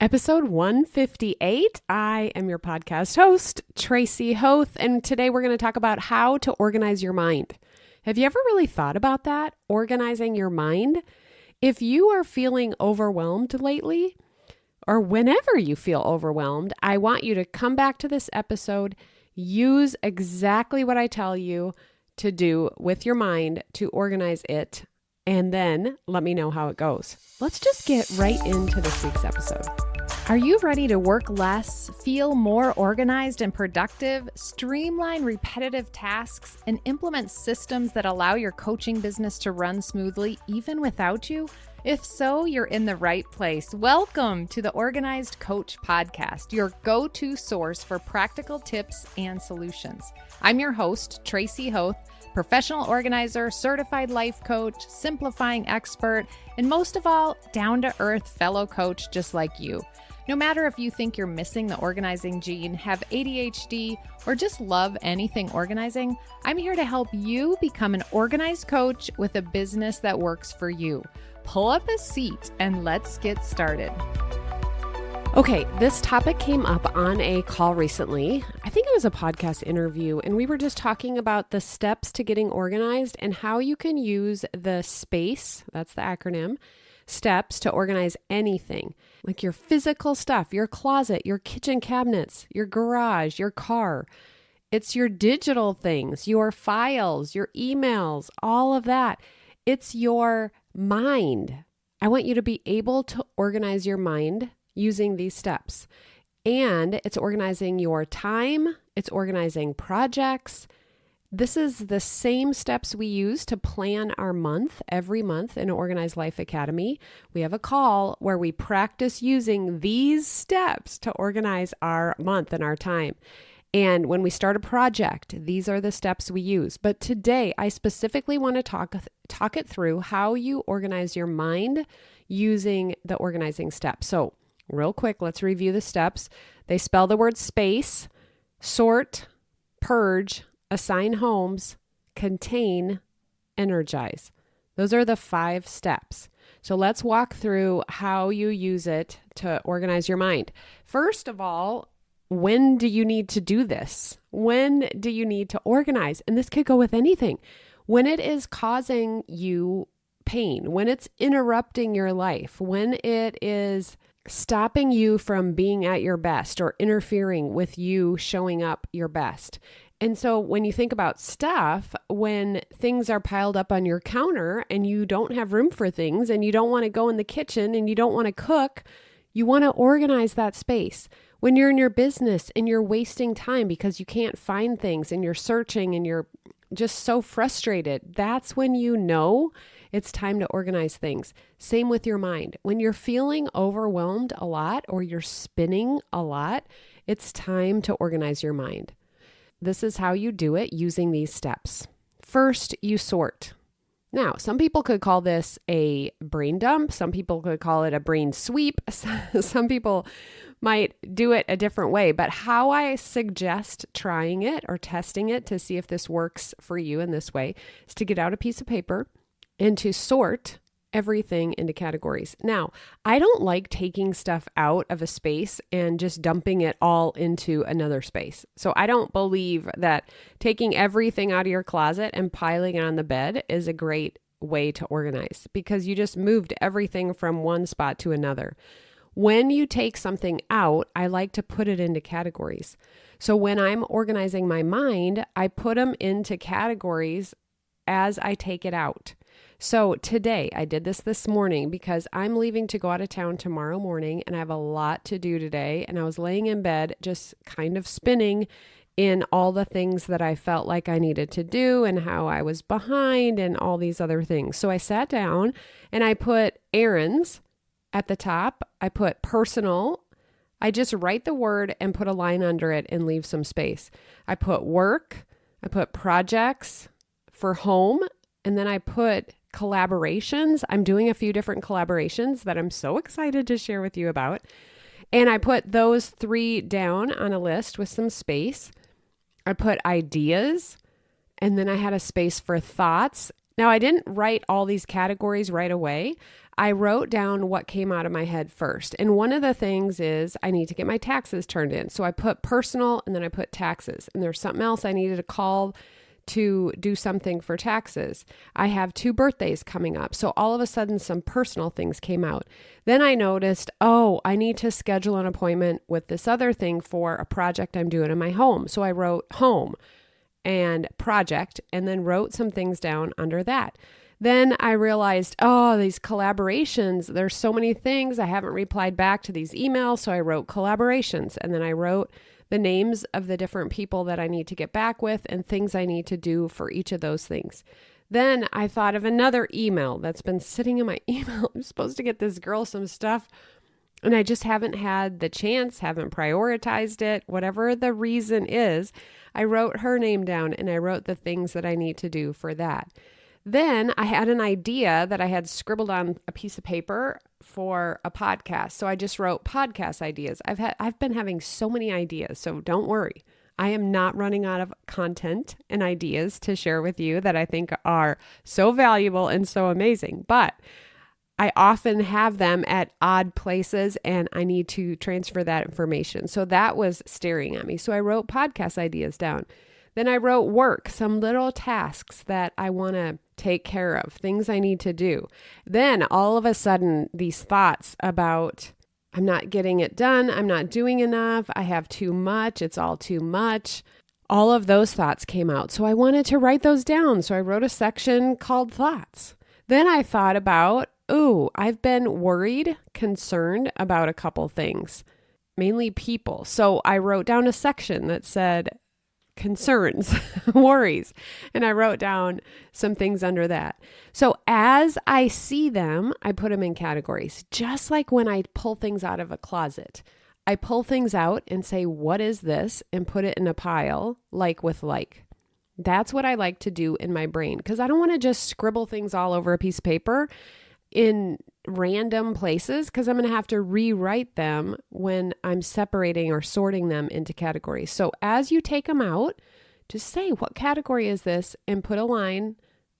Episode 158. I am your podcast host, Tracy Hoth, and today we're going to talk about how to organize your mind. Have you ever really thought about that? Organizing your mind? If you are feeling overwhelmed lately, or whenever you feel overwhelmed, I want you to come back to this episode, use exactly what I tell you to do with your mind to organize it, and then let me know how it goes. Let's just get right into this week's episode. Are you ready to work less, feel more organized and productive, streamline repetitive tasks, and implement systems that allow your coaching business to run smoothly even without you? If so, you're in the right place. Welcome to the Organized Coach Podcast, your go-to source for practical tips and solutions. I'm your host, Tracy Hoth, professional organizer, certified life coach, simplifying expert, and most of all, down-to-earth fellow coach just like you. No matter if you think you're missing the organizing gene, have ADHD, or just love anything organizing, I'm here to help you become an organized coach with a business that works for you. Pull up a seat and let's get started. Okay, this topic came up on a call recently. I think it was a podcast interview, and we were just talking about the steps to getting organized and how you can use the SPACE, that's the acronym, steps to organize anything, like your physical stuff, your closet, your kitchen cabinets, your garage, your car. It's your digital things, your files, your emails, all of that. It's your mind. I want you to be able to organize your mind using these steps. And it's organizing your time. It's organizing projects. This is the same steps we use to plan our month every month in Organized Life Academy. We have a call where we practice using these steps to organize our month and our time. And when we start a project, these are the steps we use. But today, I specifically want to talk it through how you organize your mind using the organizing steps. So real quick, let's review the steps. They spell the word SPACE, sort, purge, assign homes, contain, energize. Those are the 5 steps. So let's walk through how you use it to organize your mind. First of all, when do you need to do this? When do you need to organize? And this could go with anything. When it is causing you pain, when it's interrupting your life, when it is stopping you from being at your best or interfering with you showing up your best. And so when you think about stuff, when things are piled up on your counter and you don't have room for things and you don't want to go in the kitchen and you don't want to cook, you want to organize that space. When you're in your business and you're wasting time because you can't find things and you're searching and you're just so frustrated, that's when you know it's time to organize things. Same with your mind. When you're feeling overwhelmed a lot or you're spinning a lot, it's time to organize your mind. This is how you do it using these steps. First, you sort. Now, some people could call this a brain dump. Some people could call it a brain sweep. Some people might do it a different way. But how I suggest trying it or testing it to see if this works for you in this way is to get out a piece of paper and to sort everything into categories. Now, I don't like taking stuff out of a space and just dumping it all into another space. So I don't believe that taking everything out of your closet and piling it on the bed is a great way to organize because you just moved everything from one spot to another. When you take something out, I like to put it into categories. So when I'm organizing my mind, I put them into categories as I take it out. So today, I did this morning because I'm leaving to go out of town tomorrow morning and I have a lot to do today. And I was laying in bed just kind of spinning in all the things that I felt like I needed to do and how I was behind and all these other things. So I sat down and I put errands at the top. I put personal. I just write the word and put a line under it and leave some space. I put work. I put projects for home. And then I put collaborations. I'm doing a few different collaborations that I'm so excited to share with you about. And I put those 3 down on a list with some space. I put ideas, and then I had a space for thoughts. Now, I didn't write all these categories right away. I wrote down what came out of my head first. And one of the things is I need to get my taxes turned in. So I put personal and then I put taxes. And there's something else I needed to call to do something for taxes. I have 2 birthdays coming up. So all of a sudden, some personal things came out. Then I noticed, I need to schedule an appointment with this other thing for a project I'm doing in my home. So I wrote home and project, and then wrote some things down under that. Then I realized, these collaborations, there's so many things. I haven't replied back to these emails. So I wrote collaborations, and then I wrote the names of the different people that I need to get back with and things I need to do for each of those things. Then I thought of another email that's been sitting in my email. I'm supposed to get this girl some stuff, and I just haven't had the chance, haven't prioritized it, whatever the reason is. I wrote her name down and I wrote the things that I need to do for that. Then I had an idea that I had scribbled on a piece of paper for a podcast. So I just wrote podcast ideas. I've been having so many ideas, so don't worry. I am not running out of content and ideas to share with you that I think are so valuable and so amazing. But I often have them at odd places and I need to transfer that information. So that was staring at me. So I wrote podcast ideas down. Then I wrote work, some little tasks that I want to take care of, things I need to do. Then all of a sudden, these thoughts about I'm not getting it done, I'm not doing enough, I have too much, it's all too much. All of those thoughts came out. So I wanted to write those down. So I wrote a section called thoughts. Then I thought about, I've been worried, concerned about a couple things, mainly people. So I wrote down a section that said concerns, worries, and I wrote down some things under that. So as I see them, I put them in categories, just like when I pull things out of a closet. I pull things out and say, what is this? And put it in a pile, like with like. That's what I like to do in my brain because I don't want to just scribble things all over a piece of paper in random places because I'm going to have to rewrite them when I'm separating or sorting them into categories. So as you take them out, just say, what category is this? And put a line,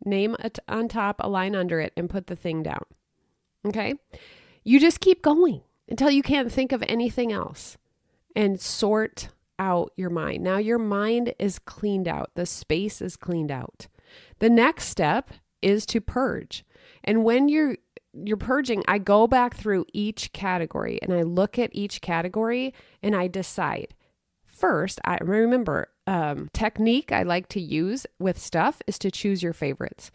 name on top, a line under it, and put the thing down. Okay? You just keep going until you can't think of anything else and sort out your mind. Now your mind is cleaned out. The space is cleaned out. The next step is to purge. And when you're purging, I go back through each category and I look at each category and I decide. First, I remember technique I like to use with stuff is to choose your favorites.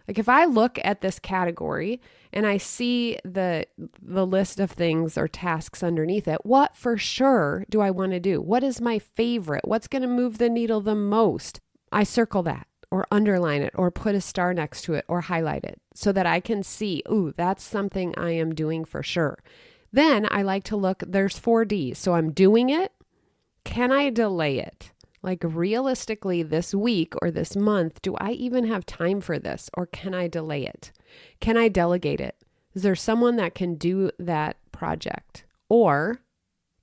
Like if I look at this category and I see the list of things or tasks underneath it, what for sure do I want to do? What is my favorite? What's going to move the needle the most? I circle that or underline it or put a star next to it or highlight it so that I can see, that's something I am doing for sure. Then I like to look, there's 4 Ds. So I'm doing it. Can I delay it? Like realistically this week or this month, do I even have time for this or can I delay it? Can I delegate it? Is there someone that can do that project? Or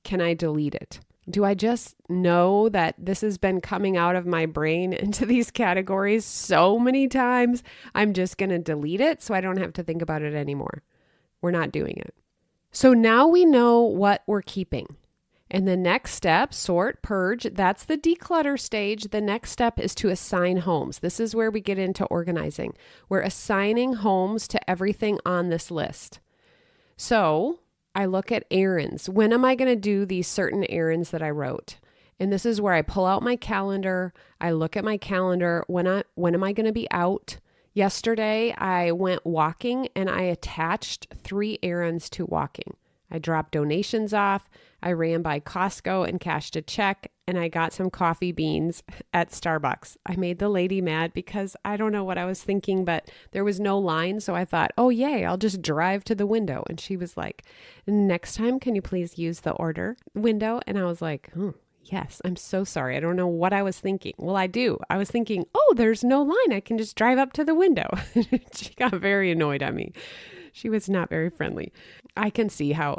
can I delete it? Do I just know that this has been coming out of my brain into these categories so many times, I'm just going to delete it so I don't have to think about it anymore? We're not doing it. So now we know what we're keeping. And the next step, sort, purge, that's the declutter stage. The next step is to assign homes. This is where we get into organizing. We're assigning homes to everything on this list. So I look at errands. When am I going to do these certain errands that I wrote? And this is where I pull out my calendar. I look at my calendar. When am I going to be out? Yesterday, I went walking and I attached 3 errands to walking. I dropped donations off. I ran by Costco and cashed a check, and I got some coffee beans at Starbucks. I made the lady mad because I don't know what I was thinking, but there was no line. So I thought, yay, I'll just drive to the window. And she was like, next time, can you please use the order window? And I was like, yes, I'm so sorry. I don't know what I was thinking. Well, I do. I was thinking, there's no line. I can just drive up to the window. She got very annoyed at me. She was not very friendly. I can see how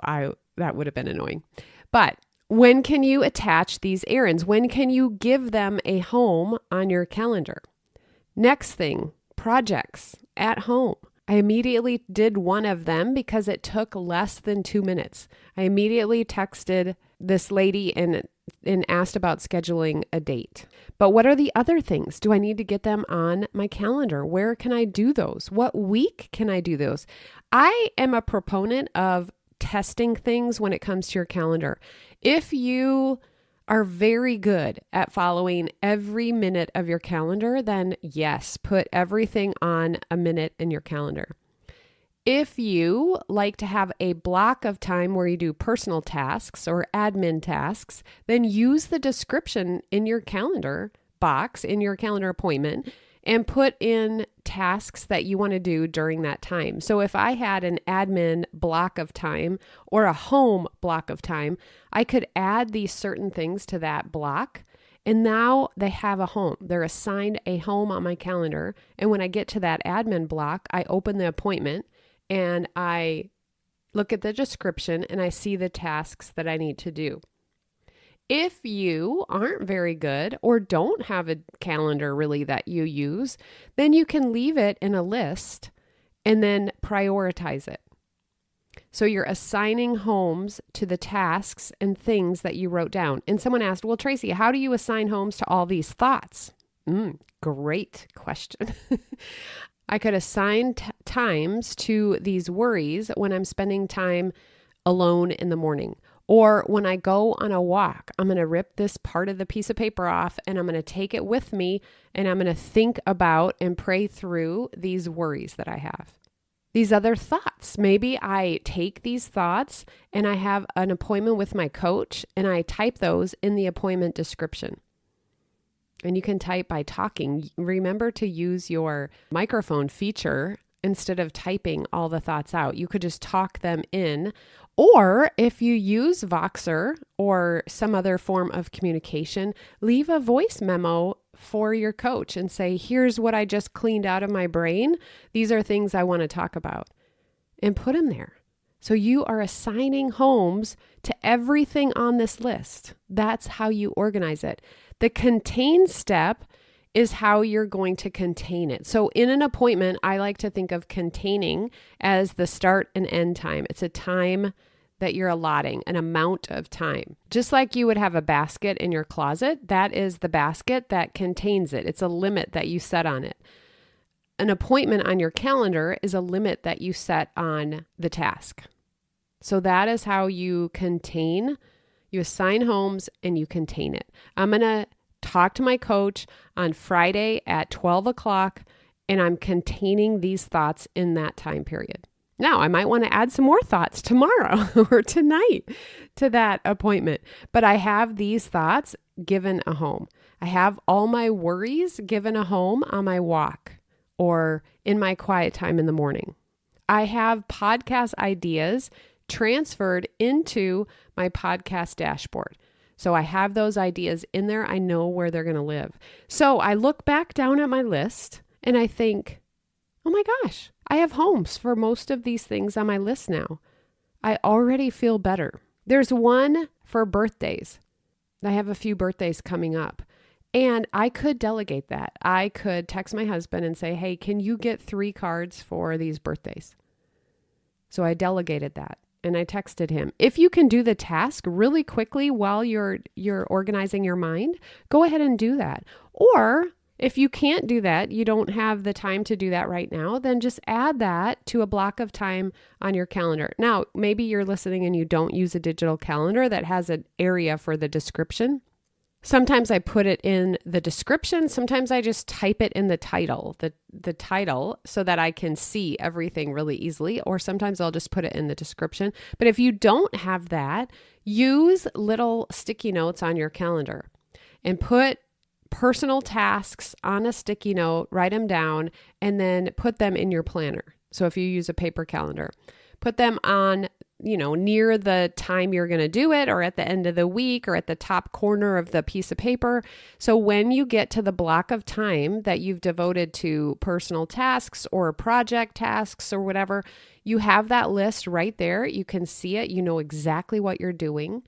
that would have been annoying. But when can you attach these errands? When can you give them a home on your calendar? Next thing, projects at home. I immediately did one of them because it took less than 2 minutes. I immediately texted this lady and asked about scheduling a date. But what are the other things? Do I need to get them on my calendar? Where can I do those? What week can I do those? I am a proponent of testing things when it comes to your calendar. If you are very good at following every minute of your calendar, then yes, put everything on a minute in your calendar. If you like to have a block of time where you do personal tasks or admin tasks, then use the description in your calendar box, in your calendar appointment, and put in tasks that you want to do during that time. So if I had an admin block of time or a home block of time, I could add these certain things to that block. And now they have a home. They're assigned a home on my calendar. And when I get to that admin block, I open the appointment and I look at the description and I see the tasks that I need to do. If you aren't very good or don't have a calendar really that you use, then you can leave it in a list and then prioritize it. So you're assigning homes to the tasks and things that you wrote down. And someone asked, well, Tracy, how do you assign homes to all these thoughts? Great question. I could assign times to these worries when I'm spending time alone in the morning. Or when I go on a walk, I'm going to rip this part of the piece of paper off and I'm going to take it with me and I'm going to think about and pray through these worries that I have. These other thoughts. Maybe I take these thoughts and I have an appointment with my coach and I type those in the appointment description. And you can type by talking. Remember to use your microphone feature instead of typing all the thoughts out. You could just talk them in. Or if you use Voxer or some other form of communication, leave a voice memo for your coach and say, here's what I just cleaned out of my brain. These are things I want to talk about. And put them there. So you are assigning homes to everything on this list. That's how you organize it. The contain step is how you're going to contain it. So in an appointment, I like to think of containing as the start and end time. It's a time that you're allotting, an amount of time. Just like you would have a basket in your closet, that is the basket that contains it. It's a limit that you set on it. An appointment on your calendar is a limit that you set on the task. So that is how you contain. You assign homes and you contain it. I'm going to talk to my coach on Friday at 12 o'clock and I'm containing these thoughts in that time period. Now, I might want to add some more thoughts tomorrow or tonight to that appointment, but I have these thoughts given a home. I have all my worries given a home on my walk or in my quiet time in the morning. I have podcast ideas transferred into my podcast dashboard. So I have those ideas in there. I know where they're going to live. So I look back down at my list and I think, oh my gosh, I have homes for most of these things on my list now. I already feel better. There's one for birthdays. I have a few birthdays coming up and I could delegate that. I could text my husband and say, hey, can you get 3 cards for these birthdays? So I delegated that. And I texted him, if you can do the task really quickly while you're organizing your mind, go ahead and do that. Or if you can't do that, you don't have the time to do that right now, then just add that to a block of time on your calendar. Now, maybe you're listening and you don't use a digital calendar that has an area for the description. Sometimes I put it in the description. Sometimes I just type it in the title, the title, so that I can see everything really easily. Or sometimes I'll just put it in the description. But if you don't have that, use little sticky notes on your calendar and put personal tasks on a sticky note, write them down, and then put them in your planner. So if you use a paper calendar, put them on near the time you're going to do it or at the end of the week or at the top corner of the piece of paper. So when you get to the block of time that you've devoted to personal tasks or project tasks or whatever, you have that list right there. You can see it. You know exactly what you're doing.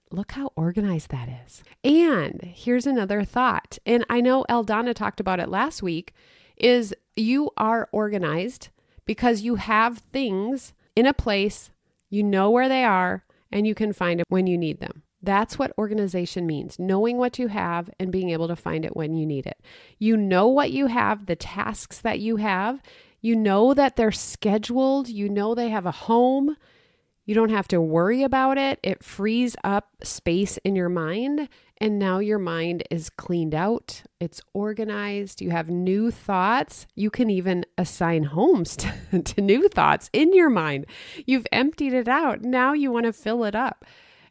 Look how organized that is. And here's another thought. And I know Eldana talked about it last week, is you are organized because you have things in a place, you know where they are, and you can find it when you need them. That's what organization means, knowing what you have and being able to find it when you need it. You know what you have, the tasks that you have. You know that they're scheduled. You know they have a home. You don't have to worry about it. It frees up space in your mind. And now your mind is cleaned out. It's organized. You have new thoughts. You can even assign homes to new thoughts in your mind. You've emptied it out. Now you want to fill it up.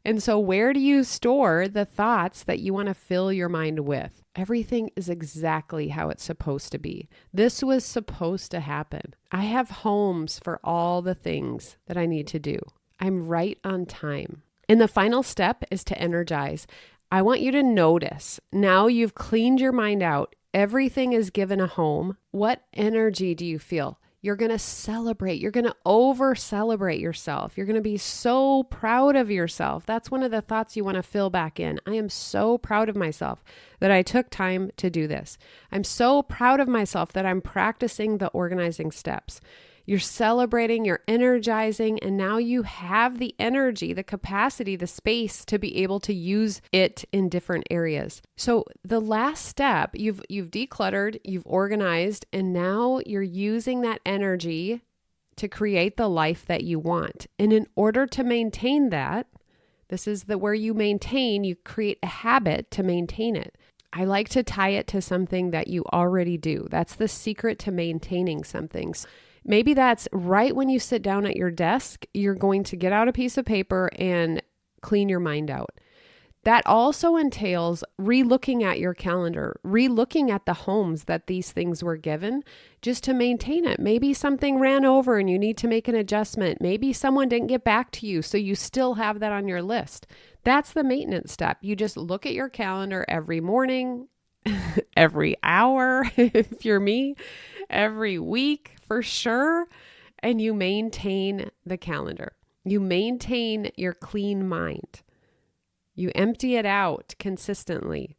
And so where do you store the thoughts that you want to fill your mind with? Everything is exactly how it's supposed to be. This was supposed to happen. I have homes for all the things that I need to do. I'm right on time. And the final step is to energize. I want you to notice, now you've cleaned your mind out. Everything is given a home. What energy do you feel? You're going to celebrate. You're going to over-celebrate yourself. You're going to be so proud of yourself. That's one of the thoughts you want to fill back in. I am so proud of myself that I took time to do this. I'm so proud of myself that I'm practicing the organizing steps. You're celebrating, you're energizing, and now you have the energy, the capacity, the space to be able to use it in different areas. So the last step, you've decluttered, you've organized, and now you're using that energy to create the life that you want. And in order to maintain that, this is where you maintain, you create a habit to maintain it. I like to tie it to something that you already do. That's the secret to maintaining something. Maybe that's right when you sit down at your desk, you're going to get out a piece of paper and clean your mind out. That also entails re-looking at your calendar, re-looking at the homes that these things were given just to maintain it. Maybe something ran over and you need to make an adjustment. Maybe someone didn't get back to you, so you still have that on your list. That's the maintenance step. You just look at your calendar every morning, every hour, if you're me, every week for sure, and you maintain the calendar. You maintain your clean mind. You empty it out consistently.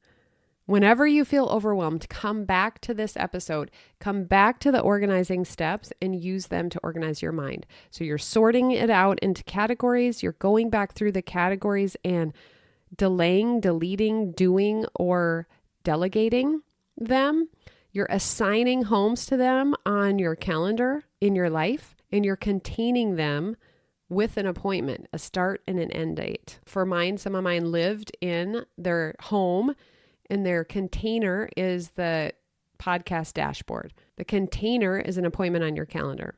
Whenever you feel overwhelmed, come back to this episode, come back to the organizing steps and use them to organize your mind. So you're sorting it out into categories. You're going back through the categories and delaying, deleting, doing, or delegating them. You're assigning homes to them on your calendar in your life, and you're containing them with an appointment, a start and an end date. For mine, some of mine lived in their home, and their container is the podcast dashboard. The container is an appointment on your calendar.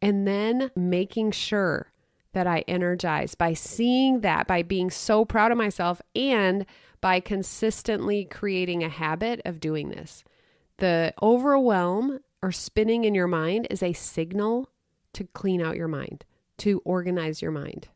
And then making sure that I energize by seeing that, by being so proud of myself, and by consistently creating a habit of doing this. The overwhelm or spinning in your mind is a signal to clean out your mind, to organize your mind.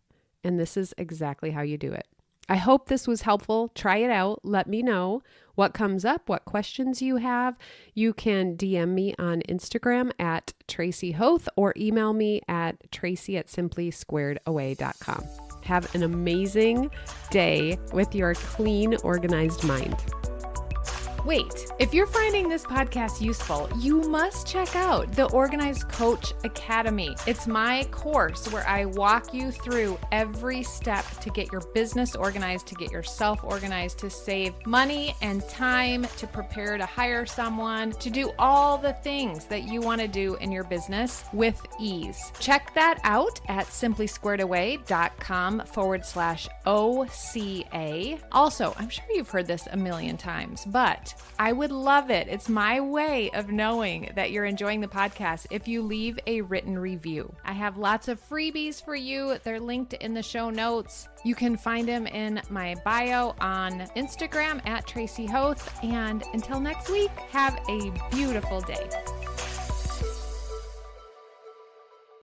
And this is exactly how you do it. I hope this was helpful. Try it out. Let me know what comes up, what questions you have. You can DM me on Instagram at Tracy Hoth or email me at tracy@simplysquaredaway.com. Have an amazing day with your clean, organized mind. Wait, if you're finding this podcast useful, you must check out the Organized Coach Academy. It's my course where I walk you through every step to get your business organized, to get yourself organized, to save money and time, to prepare to hire someone, to do all the things that you want to do in your business with ease. Check that out at simplysquaredaway.com/OCA. Also, I'm sure you've heard this a million times, but I would love it. It's my way of knowing that you're enjoying the podcast if you leave a written review. I have lots of freebies for you. They're linked in the show notes. You can find them in my bio on Instagram at Tracy Hoth. And until next week, have a beautiful day.